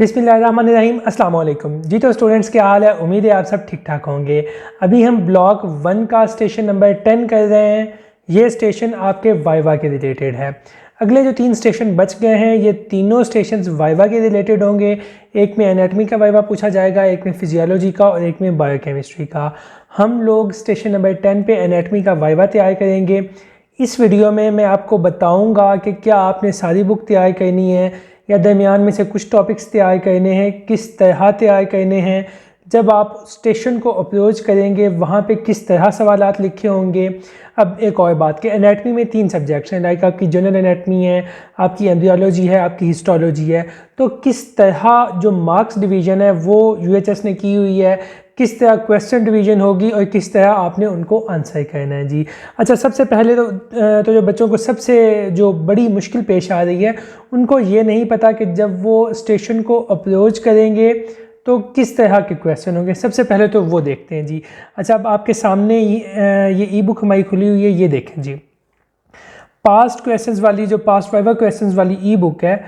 बिस्मिल्लाहिर्रहमानिर्रहीम अस्सलाम वालेकुम जी। तो स्टूडेंट्स क्या हाल है, उम्मीद है आप सब ठीक ठाक होंगे। अभी हम ब्लॉक 1 का स्टेशन नंबर 10 कर रहे हैं। ये स्टेशन आपके वाइवा के रिलेटेड है। अगले जो 3 स्टेशन बच गए हैं, ये तीनों स्टेशंस वाइवा के रिलेटेड होंगे। एक में एनाटमी का वाइवा पूछा जाएगा, एक में फिजियोलॉजी का और एक में बायोकेमिस्ट्री का। हम लोग स्टेशन नंबर 10 पे एनाटमी का वाइवा तैयार करेंगे। इस वीडियो में मैं आपको बताऊंगा कि क्या आपने सारी बुक तैयार करनी है या दरमियान में से कुछ टॉपिक्स तैयार करने हैं, किस तरह तैयार करने हैं। जब आप स्टेशन को अप्रोच करेंगे वहाँ पे किस तरह सवालात लिखे होंगे। अब एक और बात कि एनाटमी में 3 सब्जेक्ट्स हैं, लाइक आपकी जनरल एनाटमी है, आपकी एम्ब्रियोलॉजी है, आपकी हिस्टोलॉजी है। तो किस तरह जो मार्क्स डिवीज़न है वो यूएचएस ने की हुई है, किस तरह क्वेश्चन डिवीजन होगी और किस तरह आपने उनको आंसर करना है जी। अच्छा, सबसे पहले तो जो बच्चों को सबसे जो बड़ी मुश्किल पेश आ रही है, उनको ये नहीं पता कि जब वो स्टेशन को अप्रोच करेंगे तो किस तरह के क्वेश्चन होंगे। सबसे पहले तो वो देखते हैं जी। अच्छा, अब आपके सामने ये ई बुक हमारी खुली हुई है, ये देखें जी। पास्ट क्वेश्चंस वाली, जो पास्ट वाइवा क्वेश्चंस वाली ई बुक है,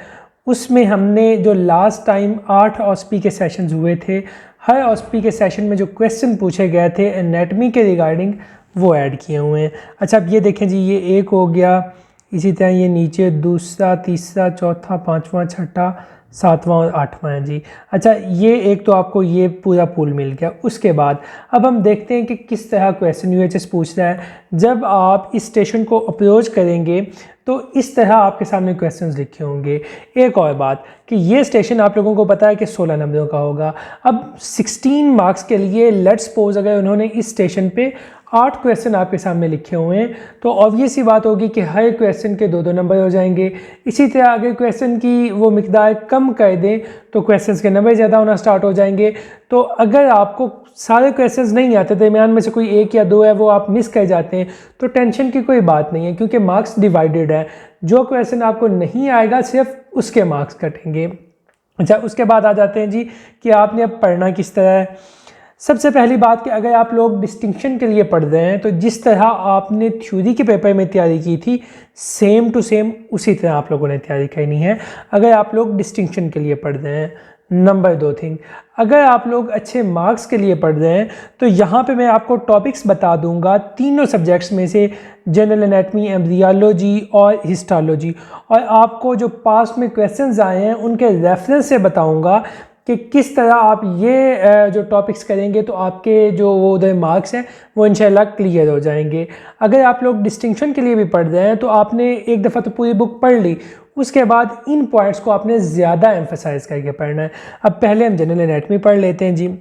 उसमें हमने जो लास्ट टाइम 8 ऑस्पी के सेशंस हुए थे, हर ऑस्पी के सेशन में जो क्वेश्चन पूछे गए थे एनाटमी के रिगार्डिंग, वो ऐड किए हुए हैं। अच्छा, अब ये देखें जी, ये एक हो गया, इसी तरह ये नीचे दूसरा, तीसरा, चौथा, पांचवा, छठा, सातवां और आठवां है जी। अच्छा, ये एक तो आपको ये पूरा पूल मिल गया। उसके बाद अब हम देखते हैं कि किस तरह क्वेश्चन यूएचएस पूछ रहा है। जब आप इस स्टेशन को अप्रोच करेंगे तो इस तरह आपके सामने क्वेश्चंस लिखे होंगे। एक और बात कि ये स्टेशन आप लोगों को पता है कि 16 नंबरों का होगा। अब 16 मार्क्स के लिए लेट्स सपोज अगर उन्होंने इस स्टेशन पे 8 क्वेश्चन आपके सामने लिखे हुए हैं, तो ऑब्वियस ही बात होगी कि हर क्वेश्चन के 2-2 नंबर हो जाएंगे। इसी तरह अगर क्वेश्चन की वो मिकदार कम कर दें तो क्वेश्चंस के नंबर ज़्यादा होना स्टार्ट हो जाएंगे। तो अगर आपको सारे क्वेश्चंस नहीं आते, दरमियान में से कोई 1 या 2 है वो आप मिस कर जाते हैं, तो टेंशन की कोई बात नहीं है, क्योंकि मार्क्स डिवाइडेड है। जो क्वेश्चन आपको नहीं आएगा सिर्फ उसके मार्क्स कटेंगे। अच्छा, उसके बाद आ जाते हैं जी कि आपने अब पढ़ना किस तरह है। सबसे पहली बात कि अगर आप लोग डिस्टिंक्शन के लिए पढ़ रहे हैं तो जिस तरह आपने थ्योरी के पेपर में तैयारी की थी, सेम टू सेम उसी तरह आप लोगों ने तैयारी करनी है अगर आप लोग डिस्टिंक्शन के लिए पढ़ रहे हैं। नंबर 2 थिंग, अगर आप लोग अच्छे मार्क्स के लिए पढ़ रहे हैं तो यहाँ पे मैं आपको टॉपिक्स बता दूंगा तीनों सब्जेक्ट्स में से, जनरल एनाटमी, एम्ब्रियोलॉजी और हिस्टोलॉजी, और आपको जो पास्ट में क्वेश्चंस आए हैं उनके रेफरेंस से बताऊंगा कि किस तरह आप ये जो टॉपिक्स करेंगे तो आपके जो वो उधर मार्क्स हैं वो इंशाल्लाह क्लियर हो जाएंगे। अगर आप लोग डिस्टिंक्शन के लिए भी पढ़ रहे हैं तो आपने एक दफ़ा तो पूरी बुक पढ़ ली, उसके बाद इन पॉइंट्स को आपने ज़्यादा एम्फसाइज करके पढ़ना है। अब पहले हम जनरल एनाटमी पढ़ लेते हैं जी।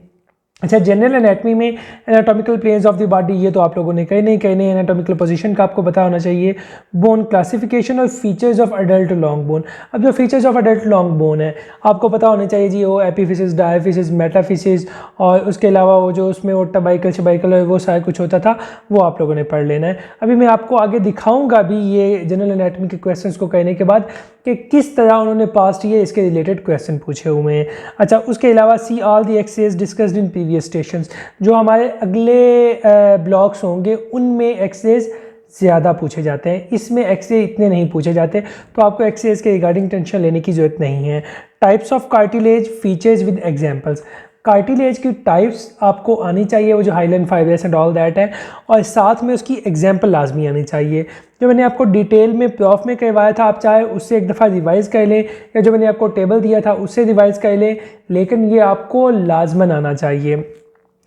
अच्छा, जनरल एनाटमी में anatomical planes of the body, ये तो आप लोगों ने कहीं नहीं कहने। एनाटॉमिकल पोजीशन का आपको पता होना चाहिए। बोन क्लासिफिकेशन और features of adult long bone. अब जो features of adult long bone है आपको पता होने चाहिए जी, वो एपीफिसिस, डायफिसिस, मेटाफिसिस, और उसके अलावा वो जो उसमें वो टबाइकल शबाइकल वो सारा कुछ होता था, वो आप लोगों ने पढ़ लेना है। अभी मैं आपको आगे दिखाऊंगा भी ये जनरल एनाटमी के क्वेश्चंस को कहने के बाद कि किस तरह उन्होंने पास्ट ये इसके रिलेटेड क्वेश्चन पूछे हुए हैं। अच्छा, उसके अलावा see all the access discussed in previous stations. जो हमारे अगले ब्लॉक्स होंगे उनमें एक्सेस ज़्यादा पूछे जाते हैं, इसमें एक्सेस इतने नहीं पूछे जाते, तो आपको एक्सेस के रिगार्डिंग टेंशन लेने की ज़रूरत नहीं है। Types of cartilage, features with examples. Cartilage की टाइप्स आपको आनी चाहिए, वो जो hyaline fibrous and all that है, और साथ में उसकी एग्जाम्पल लाजमी आनी चाहिए। जो मैंने आपको डिटेल में प्रॉफ में करवाया था, आप चाहे उससे एक दफ़ा रिवाइज़ कर लें, या जो मैंने आपको टेबल दिया था उससे रिवाइज़ कर लें, लेकिन ये आपको लाजमन आना चाहिए।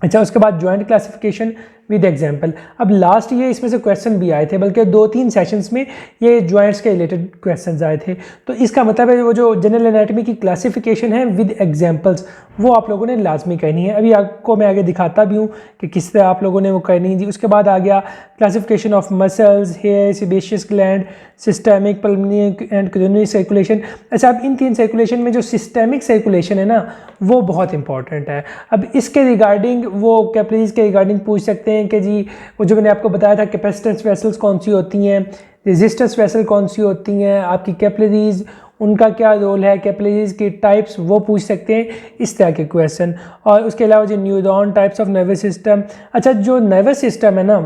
अच्छा, उसके बाद जॉइंट क्लासिफिकेशन विद एग्जाम्पल। अब लास्ट ये इसमें से क्वेश्चन भी आए थे, बल्कि 2-3 सेशंस में ये जॉइंट्स के रिलेटेड क्वेश्चंस आए थे। तो इसका मतलब है वो जो जनरल एनाटमी की क्लासिफिकेशन है विद एग्जाम्पल्स, वो आप लोगों ने लाजमी करनी है। अभी आपको मैं आगे दिखाता भी हूँ कि किस तरह आप लोगों ने वो करनी है जी। उसके बाद आ गया classification of muscles, hair, sebaceous gland, systemic, pulmonary and coronary circulation. अच्छा, अब इन 3 सर्कुलेशन में जो सिस्टेमिक सर्कुलेशन है ना, वो बहुत इंपॉर्टेंट है। अब इसके रिगार्डिंग वो कैपिलरीज के रिगार्डिंग पूछ सकते हैं कि जी वो जो मैंने आपको बताया था कैपेसिटेंस वेसल्स कौन सी होती हैं, रेजिस्टेंस वेसल कौन सी होती हैं, आपकी कैपिलरीज उनका क्या रोल है, कैपिलरीज की टाइप्स वो पूछ सकते हैं, इस तरह के क्वेश्चन। और उसके अलावा जो neuron, types of nervous system. अच्छा, जो नर्वस सिस्टम है ना,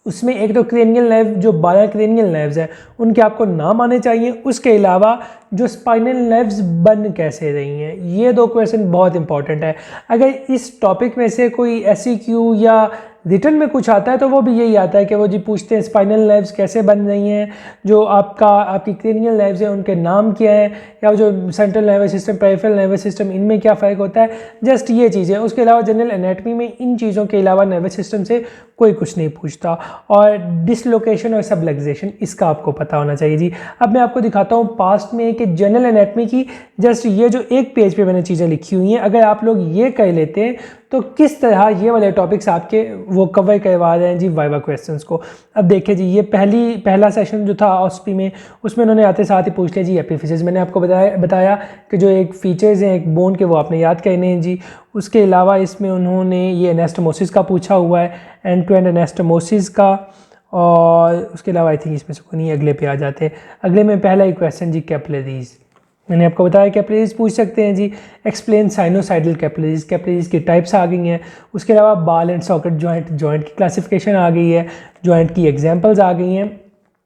उसमें एक तो क्रेनियल नर्व, जो 12 क्रेनियल नर्व्स हैं उनके आपको नाम आने चाहिए। उसके अलावा जो स्पाइनल नर्व्स बन कैसे रही हैं, ये 2 क्वेश्चन बहुत इंपॉर्टेंट है। अगर इस टॉपिक में से कोई SEQ या रिटर्न में कुछ आता है तो वो भी यही आता है कि वो जी पूछते हैं स्पाइनल नर्व्स कैसे बन रही हैं, जो आपकी क्रेनियल नर्व्स हैं उनके नाम क्या है, या जो central nervous system, peripheral nervous system, इनमें क्या फ़र्क होता है, जस्ट ये चीज़ें। उसके अलावा जनरल एनाटमी में इन चीज़ों के अलावा नर्वस सिस्टम से कोई कुछ नहीं पूछता। और डिसलोकेशन और सबलक्सेशन इसका आपको पता होना चाहिए जी। अब मैं आपको दिखाता हूँ पास्ट में कि जनरल एनाटमी की जस्ट ये जो एक पेज पे मैंने चीज़ें लिखी हुई हैं, अगर आप लोग ये कर लेते हैं तो किस तरह ये वाले टॉपिक्स आपके वो कवर करवा रहे हैं जी वाइवा क्वेश्चंस को। अब देखिए जी, ये पहला सेशन जो था ऑस्पी में, उसमें उन्होंने आते साथ ही पूछ लिया जी एपिफिसिस। मैंने आपको बताया कि जो एक फीचर्स हैं एक बोन के, वो आपने याद करने हैं जी। उसके अलावा इसमें उन्होंने ये एनास्टोमोसिस का पूछा हुआ है, एंड टू एंड एनास्टोमोसिस का। और उसके अलावा आई थिंक इसमें से कोई नहीं, अगले पे आ जाते हैं। अगले में पहला ही क्वेश्चन जी कैपिलरीज, मैंने आपको बताया कैपिलरीज पूछ सकते हैं जी। एक्सप्लेन साइनोसाइडल कैपिलरीज, कैपिलरीज की टाइप्स आ गई हैं। उसके अलावा बाल एंड सॉकेट जॉइंट, जॉइंट की क्लासिफिकेशन आ गई है, जॉइंट की एग्जांपल्स आ गई हैं।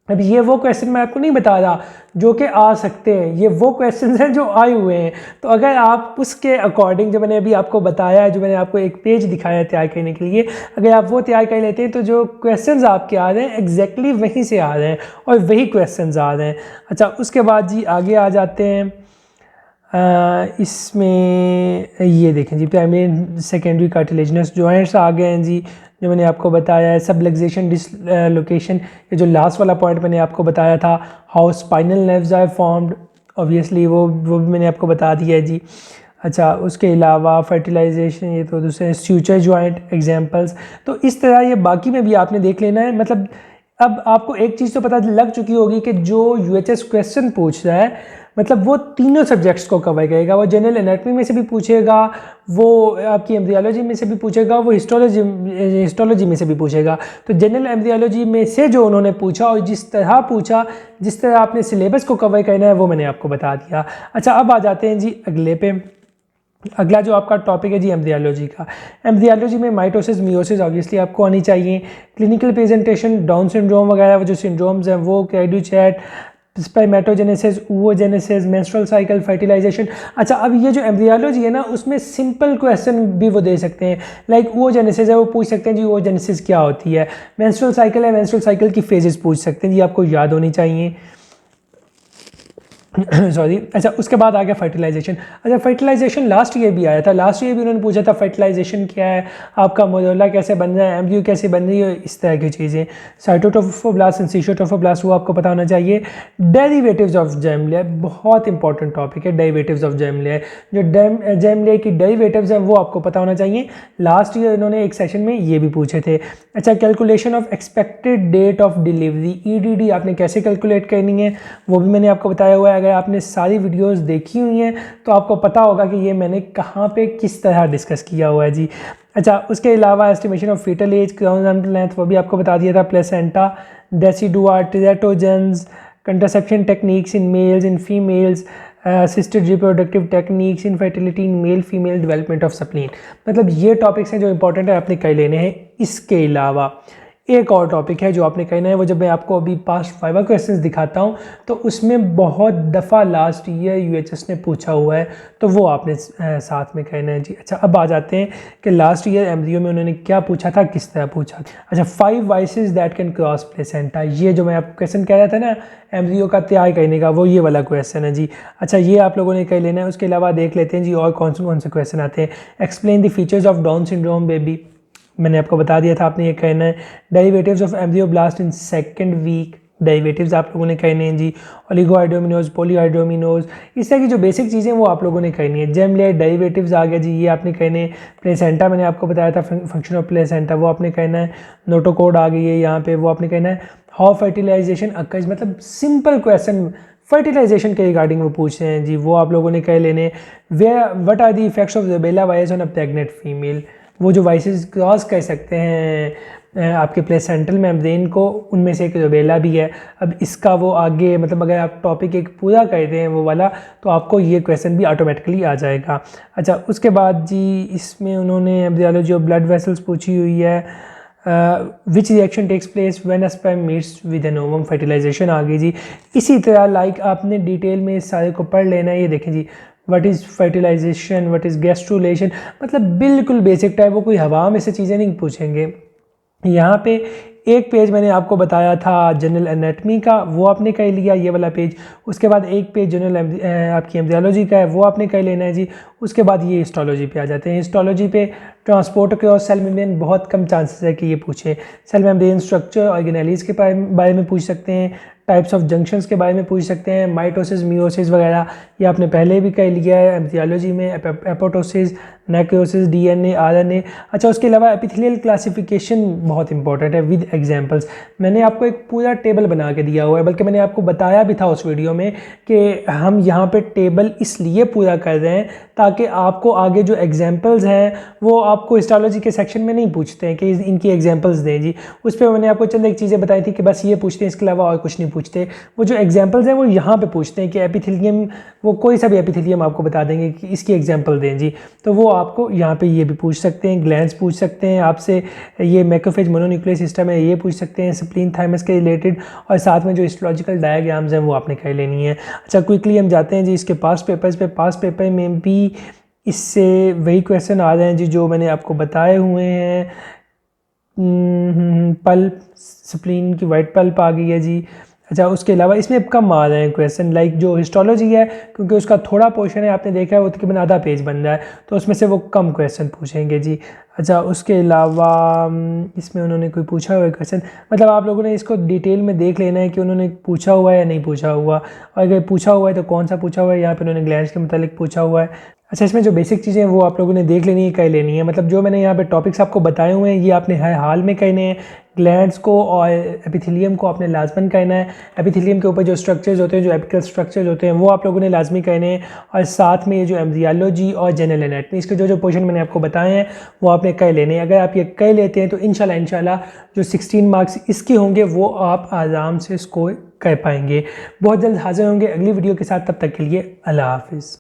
अब ये वो क्वेश्चन मैं आपको नहीं बता रहा जो कि आ सकते हैं, ये वो क्वेश्चन हैं जो आए हुए हैं। तो अगर आप उसके अकॉर्डिंग, जो मैंने अभी आपको बताया है, जो मैंने आपको एक पेज दिखाया है तैयार करने के लिए, अगर आप वो तैयार कर लेते हैं तो जो क्वेश्चंस आपके आ रहे हैं एग्जैक्टली वहीं से आ रहे हैं और वही क्वेश्चंस आ रहे हैं। अच्छा, उसके बाद जी आगे आ जाते हैं। इसमें ये देखें जी, प्राइमरी सेकेंडरी कार्टिलेजिनस जॉइंट्स आ गए हैं जी, जो मैंने आपको बताया है। सबलक्सेशन, डिसलोकेशन, ये जो लास्ट वाला पॉइंट मैंने आपको बताया था, how spinal nerves are formed, obviously वो भी मैंने आपको बता दिया है जी। अच्छा, उसके अलावा फर्टिलाइजेशन, ये तो दूसरे स्यूचर जॉइंट एग्जांपल्स। तो इस तरह ये बाकी में भी आपने देख लेना है। मतलब अब आपको एक चीज़ तो पता लग चुकी होगी कि जो UHS क्वेश्चन पूछ रहा है, मतलब वो तीनों सब्जेक्ट्स को कवर करेगा। वो जनरल एनाटमी में से भी पूछेगा, वो आपकी एम्ब्रियोलॉजी में से भी पूछेगा, वो हिस्टोलॉजी में से भी पूछेगा। तो जनरल एम्ब्रियोलॉजी में से जो उन्होंने पूछा और जिस तरह पूछा, जिस तरह आपने सिलेबस को कवर करना है, वो मैंने आपको बता दिया। अच्छा, अब आ जाते हैं जी अगले पे। अगला जो आपका टॉपिक है जी एम्ब्रियोलॉजी का। एम्ब्रियोलॉजी में माइटोसिस, मियोसिस ऑब्वियसली आपको आनी चाहिए। क्लिनिकल प्रेजेंटेशन, डाउन सिंड्रोम वगैरह वो जो सिंड्रोम्स हैं वो, क्रेडुचैट, spermatogenesis, oogenesis, menstrual cycle, fertilization. अच्छा, अब ये जो एम्ब्रियोलॉजी है ना, उसमें सिंपल क्वेश्चन भी वो दे सकते हैं। लाइक oogenesis है, वो पूछ सकते हैं जी oogenesis क्या होती है। मेंस्ट्रुअल साइकिल है, मेंस्ट्रुअल साइकिल की फेजेस पूछ सकते हैं जी, आपको याद होनी चाहिए। सॉरी। अच्छा, उसके बाद आ गया फर्टिलाइजेशन। अच्छा, फर्टिलाइजेशन लास्ट ईयर भी आया था, लास्ट ईयर भी उन्होंने पूछा था फर्टिलाइजेशन क्या है, आपका मोजोला कैसे बन रहा है, एम्ब्रियो कैसे बन रही है, इस तरह की चीज़ें। साइटोट्रोफोब्लास्ट एंड सिस्टोट्रोफोब्लास्ट वो आपको पता होना चाहिए। डेरिवेटिव्स ऑफ जर्म लेयर, बहुत इंपॉर्टेंट टॉपिक है डेरिवेटिव्स ऑफ जर्म लेयर। जो जर्म लेयर की डेरिवेटिव्स हैं वो आपको पता होना चाहिए। लास्ट ईयर इन्होंने एक सेशन में ये भी पूछे थे। अच्छा, calculation of expected date of delivery, EDD आपने कैसे कैलकुलेट करनी है, वो भी मैंने आपको बताया हुआ है। अगर आपने सारी वीडियोस देखी हुई हैं तो आपको पता होगा कि ये मैंने कहाँ पे किस तरह डिस्कस किया हुआ है जी। अच्छा, उसके अलावा estimation of foetal age, chromosome length, वो भी आपको बता दिया था। Placenta, decidua, teratogens, contraception techniques in males, in females, assisted reproductive techniques, infertility in male female, development of spleen. मतलब ये टॉपिक्स हैं जो इंपॉर्टेंट है, आपने कर लेने हैं। इसके अलावा एक और टॉपिक है जो आपने कहना है, वो जब मैं आपको अभी पास्ट 5 क्वेश्चंस दिखाता हूँ तो उसमें बहुत दफ़ा लास्ट ईयर UHS ने पूछा हुआ है, तो वो आपने साथ में कहना है जी। अच्छा, अब आ जाते हैं कि लास्ट ईयर एम्ब्रियो में उन्होंने क्या पूछा था, किस तरह पूछा। अच्छा, 5 vices that can cross placenta, ये जो मैं आपको क्वेश्चन कह रहा था ना एम्ब्रियो का तैयार करने का, वो ये वाला क्वेश्चन है जी। अच्छा, ये आप लोगों ने कह लेना है। उसके अलावा देख लेते हैं जी और कौन से क्वेश्चन आते हैं। Explain the features of Down syndrome baby, मैंने आपको बता दिया था, आपने ये कहना है। Derivatives of embryoblast in second week, derivatives आप लोगों ने कहने हैं जी। ओलिगोहाइड्रोमिनोज, पॉलीहाइड्रोमिनोज, इस तरह की जो बेसिक चीज़ें वो आप लोगों ने कहनी है। जेम लेयर डेरिवेटिव्स आ गया जी, ये आपने कहने हैं। प्लेसेंटा मैंने आपको बताया था, फंक्शन ऑफ प्लेसेंटा वो आपने कहना है। नोटोकोड आ गई है यहाँ पे, वो आपने कहना है। हाउ फर्टिलाइजेशन अकर्स, मतलब सिंपल क्वेश्चन फर्टिलाइजेशन के रिगार्डिंग वो पूछ रहे हैं जी, वो आप लोगों ने कह लेने। What are the effects of rubella virus on a pregnant female, वो जो वाइसेस क्रॉस कर सकते हैं आपके प्लेसेंटल मेम्ब्रेन को, उनमें से एक रूबेला भी है। अब इसका वो आगे, मतलब अगर आप टॉपिक एक पूरा करते हैं वो वाला, तो आपको ये क्वेश्चन भी ऑटोमेटिकली आ जाएगा। अच्छा, उसके बाद जी इसमें उन्होंने एम्ब्रियोलॉजी ऑफ ब्लड वेसल्स पूछी हुई है। Which reaction takes place when a sperm meets with an ovum, fertilization आ गई जी। इसी तरह लाइक आपने डिटेल में इस सारे को पढ़ लेना है। ये देखें जी, what is fertilization, what is gastrulation, मतलब बिल्कुल बेसिक टाइप, वो कोई हवा में से चीज़ें नहीं पूछेंगे। यहाँ पे एक पेज मैंने आपको बताया था जनरल एनाटमी का, वो आपने कर लिया, ये वाला पेज। उसके बाद एक पेज जनरल आपकी एम्ब्रियोलॉजी का है, वो आपने कर लेना है जी। उसके बाद ये हिस्टोलॉजी पे आ जाते हैं। हिस्टोलॉजी पे ट्रांसपोर्ट के और सेल मेम्ब्रेन बहुत कम चांसेस है कि ये पूछे। सेल मेम्ब्रेन स्ट्रक्चर, ऑर्गेनेलीज के बारे में पूछ सकते हैं, टाइप्स ऑफ जंक्शंस के बारे में पूछ सकते हैं, माइटोसिस, मियोसिस वगैरह ये आपने पहले भी कर लिया है एम्ब्रियोलॉजी में। Apoptosis, necrosis, DNA, RNA. अच्छा, उसके अलावा एपिथेलियल क्लासिफिकेशन बहुत इंपॉर्टेंट है विद एग्जांपल्स। मैंने आपको एक पूरा टेबल बना के दिया हुआ है, बल्कि मैंने आपको बताया भी था उस वीडियो में कि हम यहाँ पे टेबल इसलिए पूरा कर रहे हैं ताकि आपको आगे जो एग्जांपल्स हैं वो आपको हिस्टोलॉजी के सेक्शन में नहीं पूछते हैं कि इनकी एग्जांपल्स दें जी। उस पर मैंने आपको चंद एक चीज़ें बताई थी कि बस ये पूछते हैं, इसके अलावा और कुछ नहीं पूछते। वो जो एग्जांपल्स हैं वो यहाँ पे पूछते हैं कि एपिथेलियम, वो कोई सा भी एपिथेलियम आपको बता देंगे कि इसकी एग्जांपल दें जी। तो वो आपको यहाँ पे ये भी पूछ सकते हैं, ग्लैंड्स पूछ सकते हैं आपसे, ये मैक्रोफेज मोनोन्यूक्लियर सिस्टम है ये पूछ सकते हैं, स्प्लीन थाइमस के रिलेटेड, और साथ में जो हिस्टोलॉजिकल डायग्राम्स हैं वो आपने कर लेनी है। अच्छा, क्विकली हम जाते हैं जी इसके पास्ट पेपर्स पे। पास्ट पेपर में भी इससे वही क्वेश्चन आ रहे हैं जी जो मैंने आपको बताए हुए हैं। पल्प, स्प्लीन की वाइट पल्प आ गई है जी। अच्छा, उसके अलावा इसमें कम आ रहे हैं क्वेश्चन, लाइक जो हिस्टोलॉजी है क्योंकि उसका थोड़ा पोर्शन है, आपने देखा है वो तकरीबन आधा पेज बन रहा है, तो उसमें से वो कम क्वेश्चन पूछेंगे जी। अच्छा, उसके अलावा इसमें उन्होंने कोई पूछा हुआ है क्वेश्चन, मतलब आप लोगों ने इसको डिटेल में देख लेना है कि उन्होंने पूछा हुआ है या नहीं पूछा हुआ, और अगर पूछा हुआ है तो कौन सा पूछा हुआ है। यहाँ पर उन्होंने ग्लैंड्स के मुतालिक पूछा हुआ है। अच्छा, इसमें जो बेसिक चीज़ें हैं वो आप लोगों ने देख लेनी है, कर लेनी है। मतलब जो मैंने यहाँ पे टॉपिक्स आपको बताए हुए हैं ये आपने हर हाल में करने हैं। ग्लैंड्स को और एपिथेलियम को आपने लाजमन करना है। एपिथेलियम के ऊपर जो स्ट्रक्चर्स होते हैं, जो एपिकल स्ट्रक्चर्स होते हैं, वो आप लोगों ने लाजमी करने हैं। और साथ में ये जो एम्ब्रियोलॉजी और जनरल एनाटमी, इसके जो पोर्शन मैंने आपको बताए हैं वो आपने कर लेने हैं। अगर आप ये कर लेते हैं तो इंशाल्लाह जो 16 मार्क्स इसके होंगे वो आप आराम से स्कोर कर पाएंगे। बहुत जल्द हाजिर होंगे अगली वीडियो के साथ, तब तक के लिए अल्लाह हाफिज़।